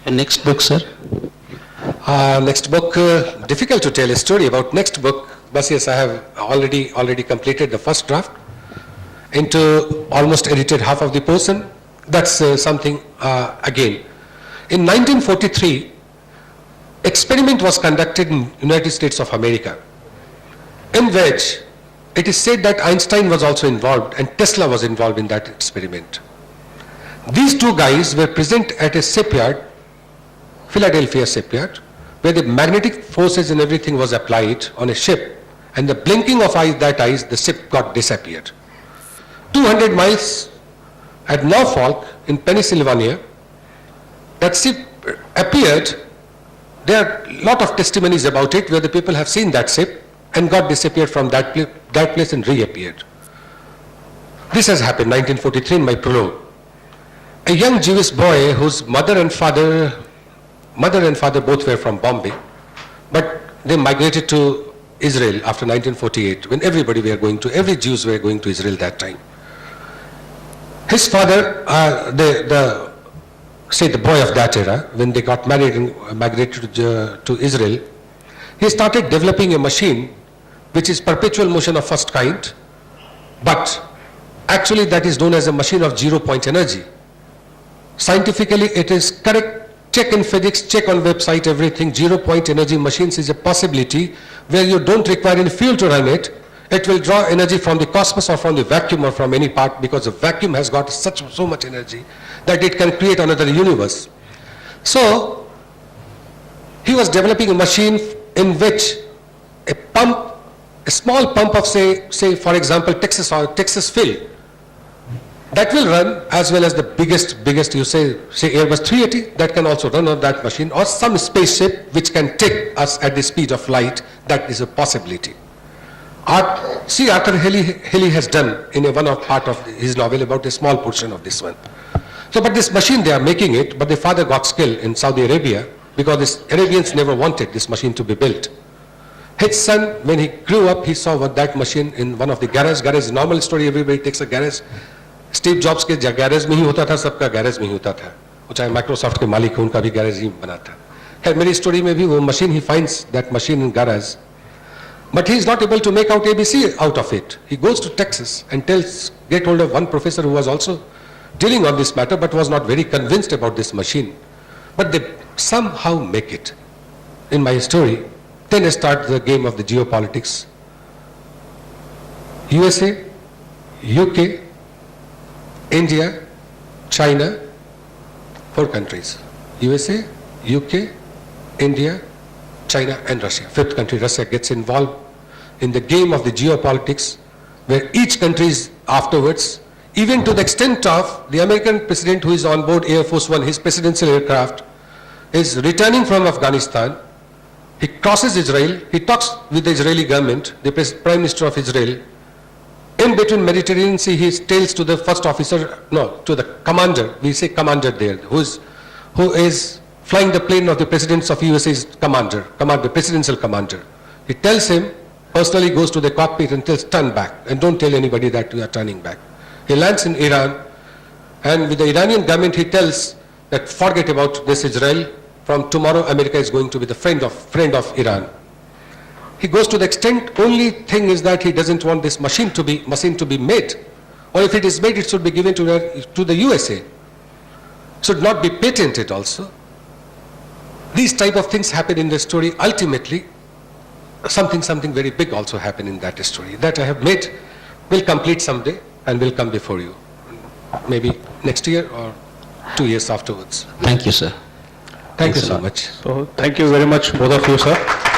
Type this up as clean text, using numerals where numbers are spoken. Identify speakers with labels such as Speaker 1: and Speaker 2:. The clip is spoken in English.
Speaker 1: And next book, sir?
Speaker 2: Next book, difficult to tell a story about next book, but yes, I have already completed the first draft into almost edited half of the portion. That's something again. In 1943, experiment was conducted in United States of America, in which it is said that Einstein was also involved and Tesla was involved in that experiment. These two guys were present at a shipyard, Philadelphia shipyard, where the magnetic forces and everything was applied on a ship, and the blinking of that eyes, the ship got disappeared. 200 miles at Norfolk in Pennsylvania, that ship appeared. There are a lot of testimonies about it where the people have seen that ship and got disappeared from that place and reappeared. This has happened 1943 in my prologue. A young Jewish boy whose mother and father both were from Bombay, but they migrated to Israel after 1948 when every Jews were going to Israel that time. His father, the boy of that era, when they got married and migrated to Israel, he started developing a machine which is perpetual motion of first kind, but actually that is known as a machine of 0-point energy. Scientifically it is correct. Check in physics, check on website, everything. 0-point energy machines is a possibility where you don't require any fuel to run it. It will draw energy from the cosmos or from the vacuum or from any part, because the vacuum has got so much energy that it can create another universe. So he was developing a machine in which a small pump of say for example Texas fill, that will run as well as the biggest you say Airbus 380, that can also run on that machine, or some spaceship which can take us at the speed of light. That is a possibility. Arthur Haley has done in one part of his novel about a small portion of this one. So, but this machine they are making it, but the father got skill in Saudi Arabia because the Arabians never wanted this machine to be built. His son, when he grew up, he saw that machine in one of the garage. Garage is a normal story, everybody takes a garage. Steve jobs के garage में ही होता था, सबका garage में ही होता था, वो चाहे माइक्रोसॉफ्ट के मालिक हो उनका भी गैरेज ही बना था. खैर मेरी स्टोरी में भी वो machine, he finds that machine in garage, but he is not able to make out ABC out of it. He goes to Texas and get hold of one professor who was also dealing on this matter but was not very convinced about this machine, but they somehow make it in my story. Then starts the game of the geopolitics. USA, UK, India, China, 4 countries. USA, UK, India, China and Russia. 5th country, Russia, gets involved in the game of the geopolitics, where each country is afterwards, even to the extent of the American president who is on board Air Force One, his presidential aircraft, is returning from Afghanistan. He crosses Israel, he talks with the Israeli government, the Prime Minister of Israel. In between Mediterranean Sea, he tells to the first officer, to the commander, we say commander there, who is flying the plane of the president of USA's commander, presidential commander. He tells him, personally goes to the cockpit and tells, turn back, and don't tell anybody that we are turning back. He lands in Iran, and with the Iranian government, he tells that forget about this Israel. From tomorrow, America is going to be the friend of Iran. He goes to the extent, only thing is that he doesn't want this machine to be made, or if it is made, it should be given to the USA. Should not be patented also. These type of things happen in the story. Ultimately, something very big also happened in that story that I have made, will complete someday and will come before you, maybe next year or 2 years afterwards.
Speaker 1: Thank you, sir.
Speaker 2: Thank you so much.
Speaker 3: So, thank you very much, both of you, sir.